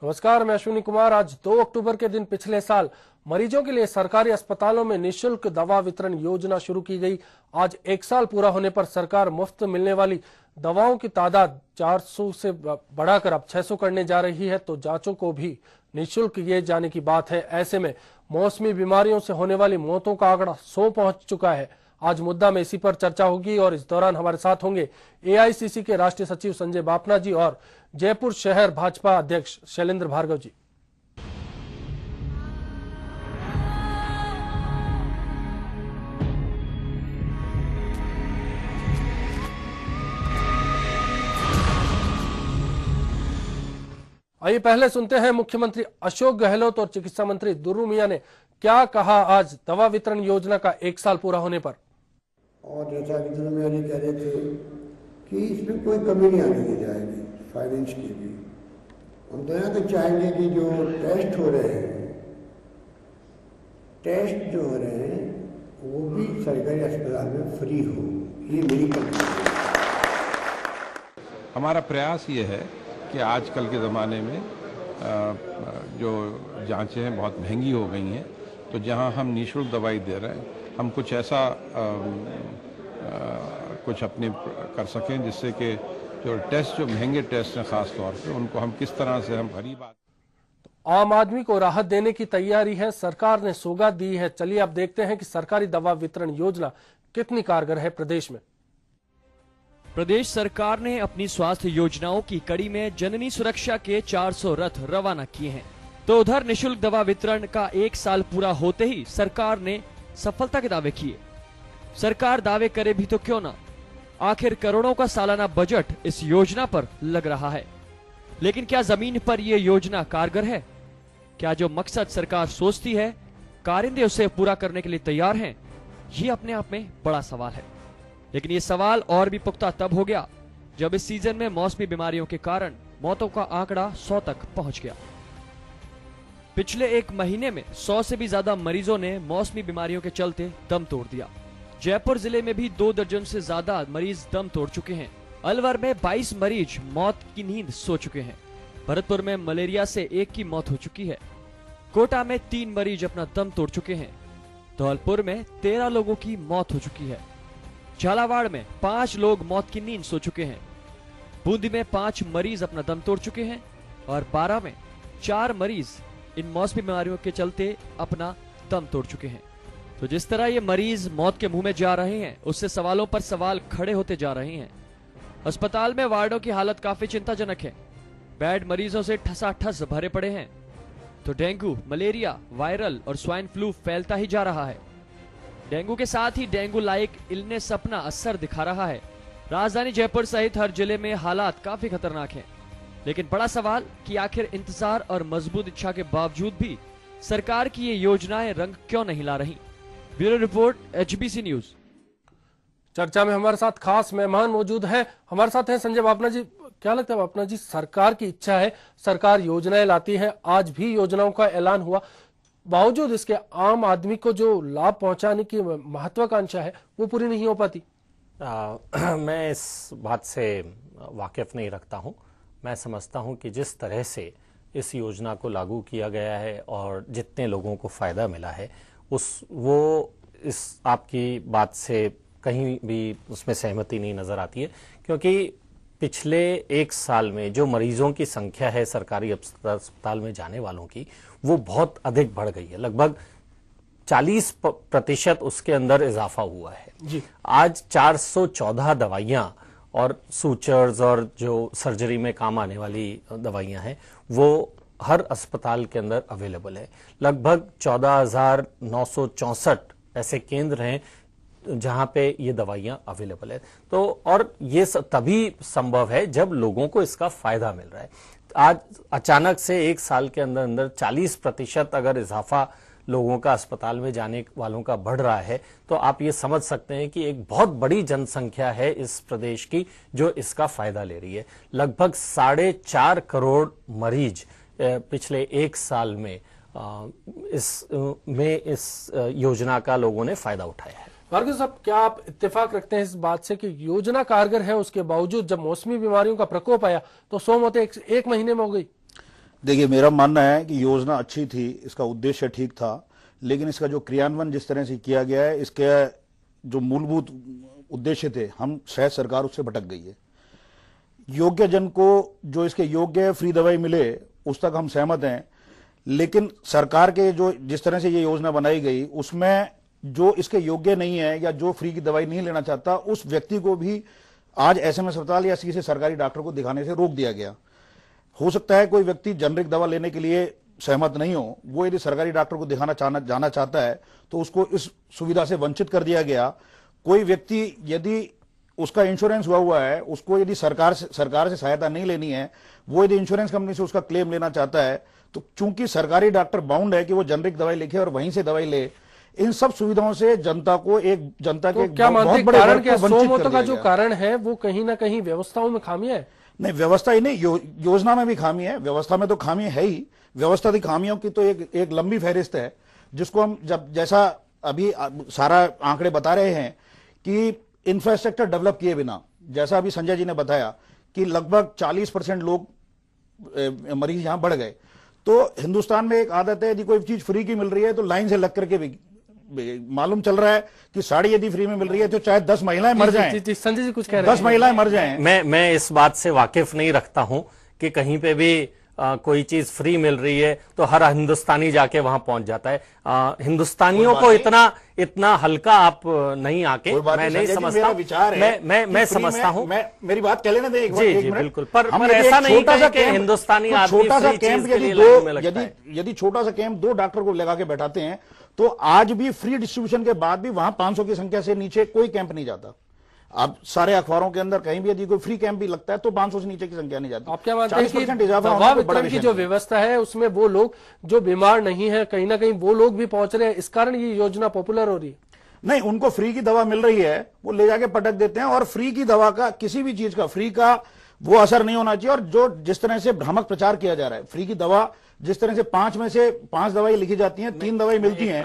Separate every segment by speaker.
Speaker 1: नमस्कार, मैं अश्विनी कुमार। आज 2 अक्टूबर के दिन पिछले साल मरीजों के लिए सरकारी अस्पतालों में निःशुल्क दवा वितरण योजना शुरू की गई। आज 1 साल पूरा होने पर सरकार मुफ्त मिलने वाली दवाओं की तादाद 400 से बढ़ाकर अब 600 करने जा रही है, तो जांचों को भी निःशुल्क किए जाने की बात है। ऐसे में मौसमी बीमारियों से होने वाली मौतों का आंकड़ा 100 पहुंच चुका है। आज मुद्दा में इसी पर चर्चा होगी और इस दौरान हमारे साथ होंगे एआईसीसी के राष्ट्रीय सचिव संजय बापना जी और जयपुर शहर भाजपा अध्यक्ष शैलेंद्र भार्गव जी। आइए पहले सुनते हैं मुख्यमंत्री अशोक गहलोत और चिकित्सा मंत्री दुर्रू मियां ने क्या कहा आज दवा वितरण योजना का 1 साल पूरा होने पर।
Speaker 2: और जैसा कि दुर्रू मियां कह रहे थे कि इसमें कोई कमी नहीं आने दी जाएगी फाइनेंस की भी। हम तो यहाँ तक चाहेंगे कि जो टेस्ट हो रहे हैं वो भी सरकारी अस्पताल में फ्री हो, ये मेरी कमी है।
Speaker 3: हमारा प्रयास ये है कि आजकल के ज़माने में जो जांचें हैं बहुत महंगी हो गई हैं, तो जहां हम निःशुल्क दवाई दे रहे हैं, हम कुछ ऐसा कुछ अपने कर सकें जिससे कि जो महंगे टेस्ट हैं ख़ास तौर पे उनको हम किस तरह से हम गरीब
Speaker 1: आम आदमी को राहत देने की तैयारी है। सरकार ने सौगात दी है। चलिए अब देखते हैं कि सरकारी दवा वितरण योजना कितनी कारगर है प्रदेश में।
Speaker 4: प्रदेश सरकार ने अपनी स्वास्थ्य योजनाओं की कड़ी में जननी सुरक्षा के 400 रथ रवाना किए हैं, तो उधर निःशुल्क दवा वितरण का 1 साल पूरा होते ही सरकार ने सफलता के दावे किए। सरकार दावे करे भी तो क्यों ना, आखिर करोड़ों का सालाना बजट इस योजना पर लग रहा है। लेकिन क्या जमीन पर यह योजना कारगर है? क्या जो मकसद सरकार सोचती है कारिंदे उसे पूरा करने के लिए तैयार हैं? ये अपने आप में बड़ा सवाल है। लेकिन ये सवाल और भी पुख्ता तब हो गया जब इस सीजन में मौसमी बीमारियों के कारण मौतों का आंकड़ा 100 तक पहुंच गया। पिछले 1 महीने में 100 से भी ज्यादा मरीजों ने मौसमी बीमारियों के चलते दम तोड़ दिया। जयपुर जिले में भी 2 दर्जन से ज्यादा मरीज दम तोड़ चुके हैं। अलवर में 22 मरीज मौत की नींद सो चुके हैं। भरतपुर में मलेरिया से 1 की मौत हो चुकी है। कोटा में 3 मरीज अपना दम तोड़ चुके हैं। धौलपुर में 13 लोगों की मौत हो चुकी है। झालावाड़ में 5 लोग मौत की नींद सो चुके हैं। बूंदी में 5 मरीज अपना दम तोड़ चुके हैं और 12 में 4 मरीज इन मौसमी बीमारियों के चलते अपना दम तोड़ चुके हैं। तो जिस तरह ये मरीज मौत के मुंह में जा रहे हैं, उससे सवालों पर सवाल खड़े होते जा रहे हैं। अस्पताल में वार्डों की हालत काफी चिंताजनक है। बेड मरीजों से ठसाठस भरे पड़े हैं, तो डेंगू, मलेरिया, वायरल और स्वाइन फ्लू फैलता ही जा रहा है। डेंगू के साथ ही डेंगू लाइक इलनेस अपना असर दिखा रहा है। राजधानी जयपुर सहित हर जिले में हालात काफी खतरनाक हैं। लेकिन बड़ा सवाल कि आखिर इंतजार और मजबूत इच्छा के बावजूद भी सरकार की ये योजनाएं रंग क्यों नहीं ला रही। Bureau report, HBC news.
Speaker 1: चर्चा में हमारे साथ खास मेहमान मौजूद है। हमारे साथ हैं संजय बापना जी। क्या लगता है बापना जी, सरकार की इच्छा है, सरकार योजनाएं लाती है, आज भी योजनाओं का ऐलान हुआ, बावजूद इसके आम आदमी को जो लाभ पहुंचाने की महत्वाकांक्षा है वो पूरी नहीं हो पाती।
Speaker 5: मैं इस बात से वाकिफ नहीं रखता हूं। मैं समझता हूं कि जिस तरह से इस योजना को लागू किया गया है और जितने लोगों को फायदा मिला है, वो इस आपकी बात से कहीं भी उसमें सहमति नहीं नजर आती है। क्योंकि पिछले 1 साल में जो मरीजों की संख्या है सरकारी अस्पताल में जाने वालों की, वो बहुत अधिक बढ़ गई है। लगभग 40% उसके अंदर इजाफा हुआ है जी। आज 414 दवाइयां और सूचर्स और जो सर्जरी में काम आने वाली दवाइयां हैं वो हर अस्पताल के अंदर अवेलेबल है। लगभग 14,964 ऐसे केंद्र हैं जहां पे ये दवाइयां अवेलेबल है। तो और ये तभी संभव है जब लोगों को इसका फायदा मिल रहा है। आज अचानक से 1 साल के अंदर अंदर 40% अगर इजाफा लोगों का अस्पताल में जाने वालों का बढ़ रहा है, तो आप ये समझ सकते हैं कि एक बहुत बड़ी जनसंख्या है इस प्रदेश की जो इसका फायदा ले रही है। लगभग 4.5 करोड़ मरीज पिछले 1 साल में इस योजना का लोगों ने फायदा उठाया है।
Speaker 1: भार्गव साहब, क्या आप इत्तेफाक रखते हैं इस बात से कि योजना कारगर है, उसके बावजूद जब मौसमी बीमारियों का प्रकोप आया तो 100 मौतें एक महीने में हो गई?
Speaker 6: देखिए, मेरा मानना है कि योजना अच्छी थी, इसका उद्देश्य ठीक था, लेकिन इसका जो क्रियान्वयन जिस तरह से किया गया है, इसके जो मूलभूत उद्देश्य थे, हम शायद सरकार उससे भटक गई है। योग्य जन को जो इसके योग्य फ्री दवाई मिले उस तक हम सहमत हैं, लेकिन सरकार के जो जिस तरह से ये योजना बनाई गई उसमें जो इसके योग्य नहीं है या जो फ्री की दवाई नहीं लेना चाहता उस व्यक्ति को भी आज एसएमएस अस्पताल या किसी सरकारी डॉक्टर को दिखाने से रोक दिया गया। हो सकता है कोई व्यक्ति जेनरिक दवा लेने के लिए सहमत नहीं हो, वो यदि सरकारी डॉक्टर को दिखाना जाना चाहता है तो उसको इस सुविधा से वंचित कर दिया गया। कोई व्यक्ति यदि उसका इंश्योरेंस हुआ है, उसको यदि सरकार से सहायता नहीं लेनी है, वो यदि इंश्योरेंस कंपनी से उसका क्लेम लेना चाहता है, तो चूंकि सरकारी डॉक्टर बाउंड है कि वो जेनरिक दवाई लिखे और वहीं से दवाई ले, इन सब सुविधाओं से जनता के
Speaker 1: क्या मानते
Speaker 6: बहुत बड़े
Speaker 1: कारण
Speaker 6: वर्ग
Speaker 1: क्या,
Speaker 6: को वंचित
Speaker 1: सोमोतो
Speaker 6: कर
Speaker 1: का
Speaker 6: दिया
Speaker 1: जो
Speaker 6: गया।
Speaker 1: कारण है वो कहीं ना कहीं व्यवस्थाओं में खामी है?
Speaker 6: नहीं, व्यवस्था ही नहीं, योजना में भी खामी है, व्यवस्था में तो खामी है ही। व्यवस्था की खामियों की तो एक लंबी फहरिस्त है, जिसको हम जैसा अभी सारा आंकड़े बता रहे हैं कि इंफ्रास्ट्रक्चर डेवलप किए बिना, जैसा अभी संजय जी ने बताया कि लगभग 40% लोग मरीज यहां बढ़ गए। तो हिंदुस्तान में एक आदत है, यदि कोई चीज फ्री की मिल रही है तो लाइन से लग करके भी मालूम चल रहा है कि साड़ी यदि फ्री में मिल रही है तो चाहे 10 महिलाएं मर जाएं,
Speaker 1: संजय जी कुछ कह रहे हैं?
Speaker 6: 10 महिलाएं मर जाएं।
Speaker 5: मैं इस बात से वाकिफ नहीं रखता हूं कि कहीं पे भी कोई चीज फ्री मिल रही है तो हर हिंदुस्तानी जाके वहां पहुंच जाता है। हिंदुस्तानियों को इतना हल्का आप नहीं आके, मैं नहीं समझता, मैं समझता हूं।
Speaker 6: मेरी बात कह लेने दें
Speaker 5: जी बिल्कुल, पर ऐसा नहीं कि हिंदुस्तानी आदमी
Speaker 6: छोटा सा
Speaker 5: फ्री
Speaker 6: कैंप
Speaker 5: चीज के लिए लाइन में लगता है।
Speaker 6: यदि छोटा सा कैंप 2 डॉक्टर को लगा के बैठाते हैं तो आज भी फ्री डिस्ट्रीब्यूशन के बाद भी वहां 500 की संख्या से नीचे कोई कैंप नहीं जाता। अब सारे अखबारों के अंदर कहीं भी यदि कोई फ्री कैंप भी लगता है तो 500 से नीचे की संख्या नहीं जाती।
Speaker 1: आप क्या मानते हैं कि
Speaker 6: 40% इजाफा
Speaker 1: दवा
Speaker 6: होना तो बड़ा
Speaker 1: वितरण की
Speaker 6: विषय
Speaker 1: जो
Speaker 6: नहीं है।
Speaker 1: व्यवस्था है उसमें वो लोग जो बीमार नहीं है, कहीं ना कहीं वो लोग भी पहुंच रहे हैं, इस कारण ये योजना पॉपुलर हो रही है?
Speaker 6: नहीं, उनको फ्री की दवा मिल रही है, वो ले जाके पटक देते हैं। और फ्री की दवा का, किसी भी चीज का फ्री का वो असर नहीं होना चाहिए। और जो जिस तरह से भ्रामक प्रचार किया जा रहा है, फ्री की दवा जिस तरह से 5 में से 5 दवाई लिखी जाती हैं, 3 दवाई मिलती हैं,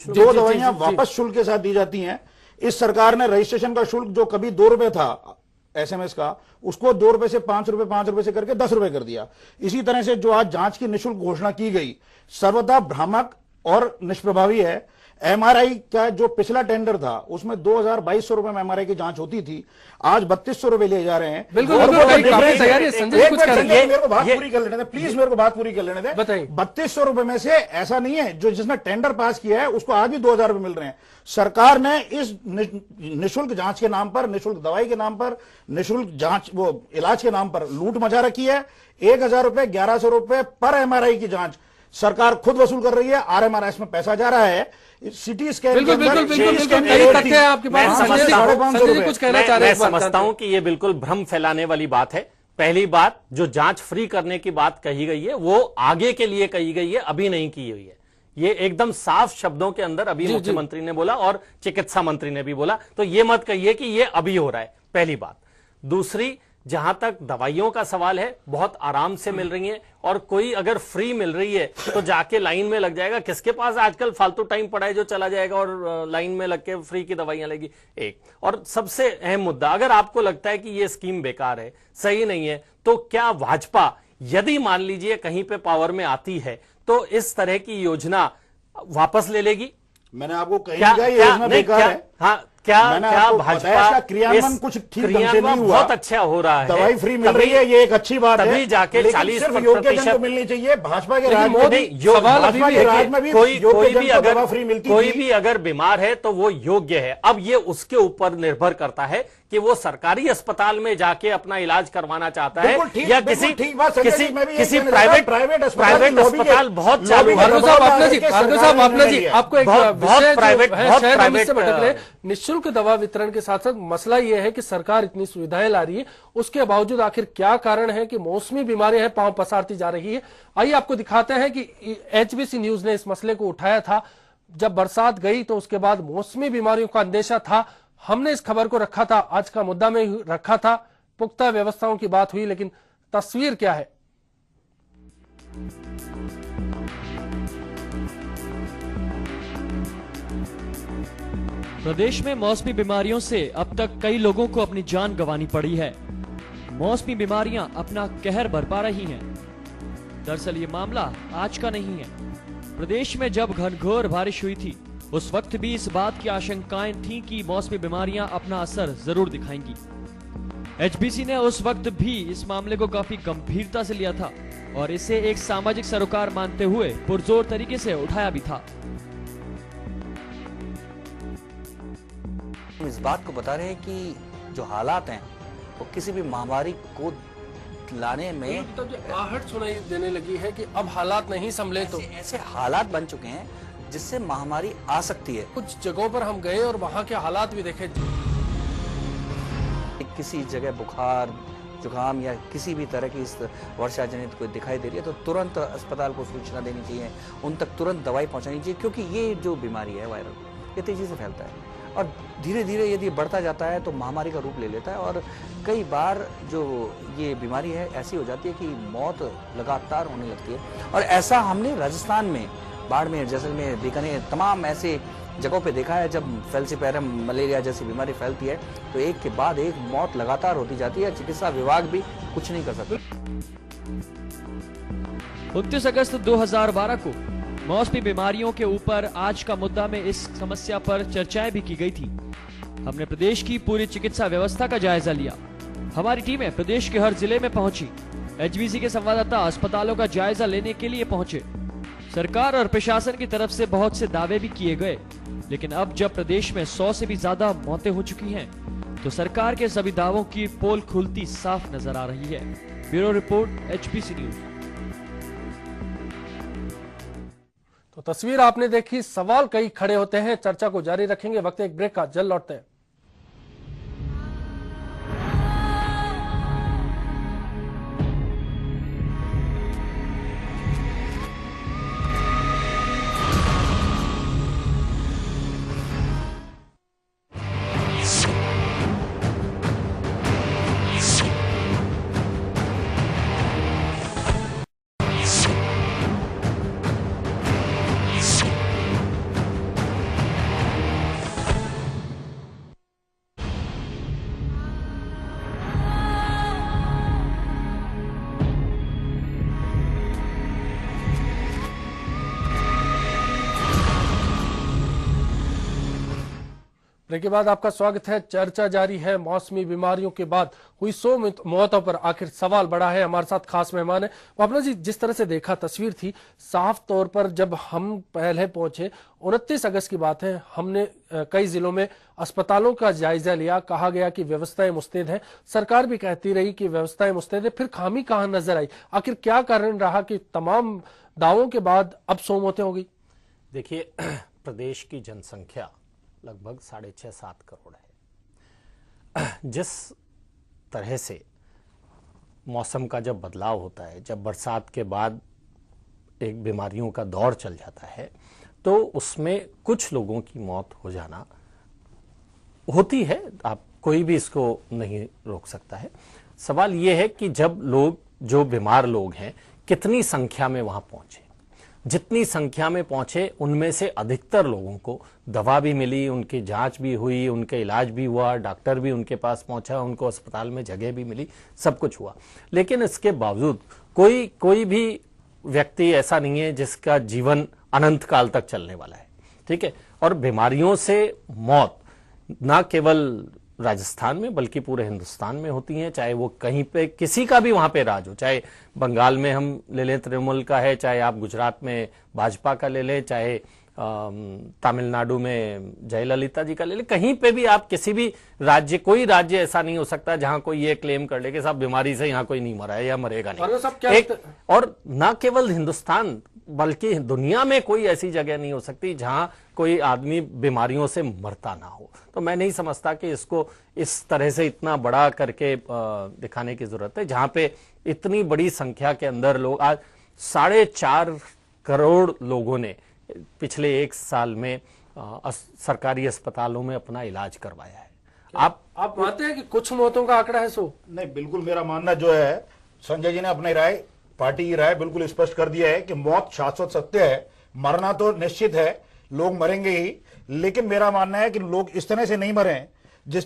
Speaker 6: 2 दवाइयां वापस शुल्क के साथ दी जाती हैं। इस सरकार ने रजिस्ट्रेशन का शुल्क जो कभी 2 रुपए था एसएमएस का, उसको 2 रुपए से 5 रुपए से करके 10 रुपए कर दिया। इसी तरह से जो आज जांच की निःशुल्क घोषणा की गई, सर्वथा भ्रामक और निष्प्रभावी है। एमआरआई का जो पिछला टेंडर था उसमें 2200 रुपए में एमआरआई की जांच होती थी, आज 3200 रुपए ले जा रहे हैं।
Speaker 1: बिल्कुल,
Speaker 6: और
Speaker 1: बिल्कुल,
Speaker 6: वो
Speaker 1: काफी
Speaker 6: difference है।
Speaker 1: तैयारी है। संजय कुछ कह रहे हैं?
Speaker 6: मेरे को बात पूरी कर लेने दे प्लीज, मेरे को बात पूरी कर लेने दे।
Speaker 1: बताइए।
Speaker 6: 3200 रुपए में से ऐसा नहीं है, जो जिसने टेंडर पास किया है उसको आज भी 2000 रुपए मिल रहे हैं। सरकार ने इस निःशुल्क जांच के नाम पर, निःशुल्क दवाई के नाम पर, निःशुल्क जांच वो इलाज के नाम पर लूट मचा रखी है। 1000 रुपए, 1100 रुपए पर एमआरआई की जांच सरकार खुद वसूल कर रही है। आरएमआरएस में पैसा जा रहा है। सिटी स्कैन
Speaker 1: बिल्कुल बिल्कुल बिल्कुल बिल्कुल, कई तथ्य है आपके पास। संजय जी कुछ कहना चाह रहे हैं?
Speaker 5: मैं समझता हूं कि ये बिल्कुल भ्रम फैलाने वाली बात है। पहली बात, जो जांच फ्री करने की बात कही गई है वो आगे के लिए कही गई है, अभी नहीं की हुई है। ये एकदम साफ शब्दों के अंदर अभी मुख्यमंत्री ने बोला और चिकित्सा मंत्री ने भी बोला, तो ये मत कहिए कि ये अभी हो रहा है, पहली बात। दूसरी, जहां तक दवाइयों का सवाल है, बहुत आराम से मिल रही हैं, और कोई अगर फ्री मिल रही है तो जाके लाइन में लग जाएगा। किसके पास आजकल फालतू टाइम पड़ा है जो चला जाएगा और लाइन में लग के फ्री की दवाइयां लेगी? एक और सबसे अहम मुद्दा, अगर आपको लगता है कि ये स्कीम बेकार है, सही नहीं है, तो क्या भाजपा यदि मान लीजिए कहीं पे पावर में आती है तो इस तरह की योजना वापस ले लेगी?
Speaker 6: मैंने आपको कही ये योजना बेकार है।
Speaker 5: हाँ, क्या भाजपा
Speaker 6: का क्रियान्वयन कुछ ठीक ढंग से नहीं हुआ,
Speaker 5: बहुत अच्छा हो रहा है,
Speaker 6: दवाई फ्री मिल रही है, ये एक अच्छी बात है।
Speaker 5: तभी जाके 40%
Speaker 6: मिलनी चाहिए। भाजपा के राज में भी
Speaker 5: कोई भी अगर बीमार है तो वो योग्य है। अब ये उसके ऊपर निर्भर करता है कि वो सरकारी अस्पताल में जाके अपना इलाज करवाना चाहता है या किसी प्राइवेट अस्पताल बहुत चालू है।
Speaker 1: भार्गव जी, आपको एक
Speaker 5: बहुत प्राइवेट
Speaker 1: निःशुल्क दवा वितरण के साथ साथ मसला यह है कि सरकार इतनी सुविधाएं ला रही है, उसके बावजूद आखिर क्या कारण है कि मौसमी बीमारियां हैं पांव पसारती जा रही है? आइए आपको दिखाते हैं कि एचबीसी न्यूज ने इस मसले को उठाया था। जब बरसात गई तो उसके बाद मौसमी बीमारियों का अंदेशा था, हमने इस खबर को रखा था, आज का मुद्दा में रखा था, पुख्ता व्यवस्थाओं की बात हुई, लेकिन तस्वीर क्या है?
Speaker 4: प्रदेश में मौसमी बीमारियों से अब तक कई लोगों को अपनी जान गंवानी पड़ी है। मौसमी बीमारियां अपना कहर बरपा रही हैं। दरअसल ये मामला आज का नहीं है। प्रदेश में जब घनघोर बारिश हुई थी उस वक्त भी इस बात की आशंकाएं थीं कि मौसमी बीमारियां अपना असर जरूर दिखाएंगी। एचबीसी ने उस वक्त भी इस मामले को काफी गंभीरता से लिया था और इसे एक सामाजिक सरोकार मानते हुए पुरजोर तरीके से उठाया भी था।
Speaker 7: हम इस बात को बता रहे हैं कि जो हालात हैं वो किसी भी महामारी को लाने में
Speaker 1: तो जो आहट सुनाई देने लगी है कि अब हालात नहीं संभले तो
Speaker 7: ऐसे हालात बन चुके हैं जिससे महामारी आ सकती है।
Speaker 1: कुछ जगहों पर हम गए और वहाँ के हालात भी देखे।
Speaker 7: किसी जगह बुखार जुकाम या किसी भी तरह की इस वर्षा जनित कोई दिखाई दे रही है तो तुरंत अस्पताल को सूचना देनी चाहिए, उन तक तुरंत दवाई पहुंचानी चाहिए, क्योंकि ये जो बीमारी है वायरल ये तेजी से फैलता है और धीरे धीरे यदि बढ़ता जाता है तो महामारी का रूप ले लेता है और कई बार जो ये बीमारी है ऐसी हो जाती है कि मौत लगातार होने लगती है। और ऐसा हमने राजस्थान में बाड़मेर, जैसलमेर, बीकानेर तमाम ऐसे जगहों पे देखा है जब फैल्सीपैरम मलेरिया जैसी बीमारी फैलती है तो एक के बाद एक मौत लगातार होती जाती है, चिकित्सा विभाग भी कुछ नहीं कर सकता।
Speaker 4: 29 अगस्त 2012 को मौसमी बीमारियों के ऊपर आज का मुद्दा में इस समस्या पर चर्चाएं भी की गई थी। हमने प्रदेश की पूरी चिकित्सा व्यवस्था का जायजा लिया। हमारी टीमें प्रदेश के हर जिले में पहुंची। एचबीसी के संवाददाता अस्पतालों का जायजा लेने के लिए पहुंचे। सरकार और प्रशासन की तरफ से बहुत से दावे भी किए गए, लेकिन अब जब प्रदेश में 100 से भी ज्यादा मौतें हो चुकी हैं, तो सरकार के सभी दावों की पोल खुलती साफ नजर आ रही है। Bureau report, HBC news.
Speaker 1: तो तस्वीर आपने देखी, सवाल कई खड़े होते हैं। चर्चा को जारी रखेंगे, वक्त एक ब्रेक का, जल्द लौटते हैं। ब्रेक के बाद आपका स्वागत है। चर्चा जारी है। मौसमी बीमारियों के बाद हुई 100 मौतों पर आखिर सवाल बड़ा है। हमारे साथ खास मेहमान है भावना जी। जिस तरह से देखा तस्वीर थी, साफ तौर पर जब हम पहले पहुंचे 29 अगस्त की बात है, हमने कई जिलों में अस्पतालों का जायजा लिया। कहा गया कि व्यवस्थाएं मुस्तैद हैं, सरकार भी कहती रही कि व्यवस्थाएं मुस्तैद है। फिर खामी कहां नजर आई? आखिर क्या कारण रहा कि तमाम दावों के बाद अब 100 मौतें हो गई?
Speaker 5: देखिए, प्रदेश की जनसंख्या लगभग 6.5-7 करोड़ है। जिस तरह से मौसम का जब बदलाव होता है, जब बरसात के बाद एक बीमारियों का दौर चल जाता है, तो उसमें कुछ लोगों की मौत हो जाना होती है। आप कोई भी इसको नहीं रोक सकता है। सवाल यह है कि जब लोग, जो बीमार लोग हैं, कितनी संख्या में वहां पहुंचे। जितनी संख्या में पहुंचे उनमें से अधिकतर लोगों को दवा भी मिली, उनकी जांच भी हुई, उनके इलाज भी हुआ, डॉक्टर भी उनके पास पहुंचा, उनको अस्पताल में जगह भी मिली, सब कुछ हुआ। लेकिन इसके बावजूद कोई भी व्यक्ति ऐसा नहीं है जिसका जीवन अनंत काल तक चलने वाला है। ठीक है। और बीमारियों से मौत ना केवल राजस्थान में बल्कि पूरे हिंदुस्तान में होती हैं, चाहे वो कहीं पे किसी का भी वहां पे राज हो। चाहे बंगाल में हम ले लें तृणमूल का है, चाहे आप गुजरात में भाजपा का ले लें, चाहे तमिलनाडु में जयललिता जी का ले लें, कहीं पे भी आप किसी भी राज्य, कोई राज्य ऐसा नहीं हो सकता जहां कोई ये क्लेम कर ले कि साहब बीमारी से यहां कोई नहीं मरा है या मरेगा नहीं। और ना केवल हिंदुस्तान बल्कि दुनिया में कोई ऐसी जगह नहीं हो सकती जहां कोई आदमी बीमारियों से मरता ना हो। तो मैं नहीं समझता कि इसको इस तरह से इतना बड़ा करके दिखाने की जरूरत है। जहां पे इतनी बड़ी संख्या के अंदर लोग, आज 4.5 करोड़ लोगों ने पिछले 1 साल में सरकारी अस्पतालों में अपना इलाज करवाया है।
Speaker 1: आप मानते हैं कि कुछ मौतों का आंकड़ा है?
Speaker 6: नहीं, बिल्कुल मेरा मानना जो है, संजय जी ने अपनी राय, पार्टी की राय बिल्कुल स्पष्ट कर दिया है कि मौत शाश्वत सत्य है। मरना तो निश्चित है, लोग मरेंगे ही, लेकिन मेरा मानना है कि लोग इस तरह से नहीं मरे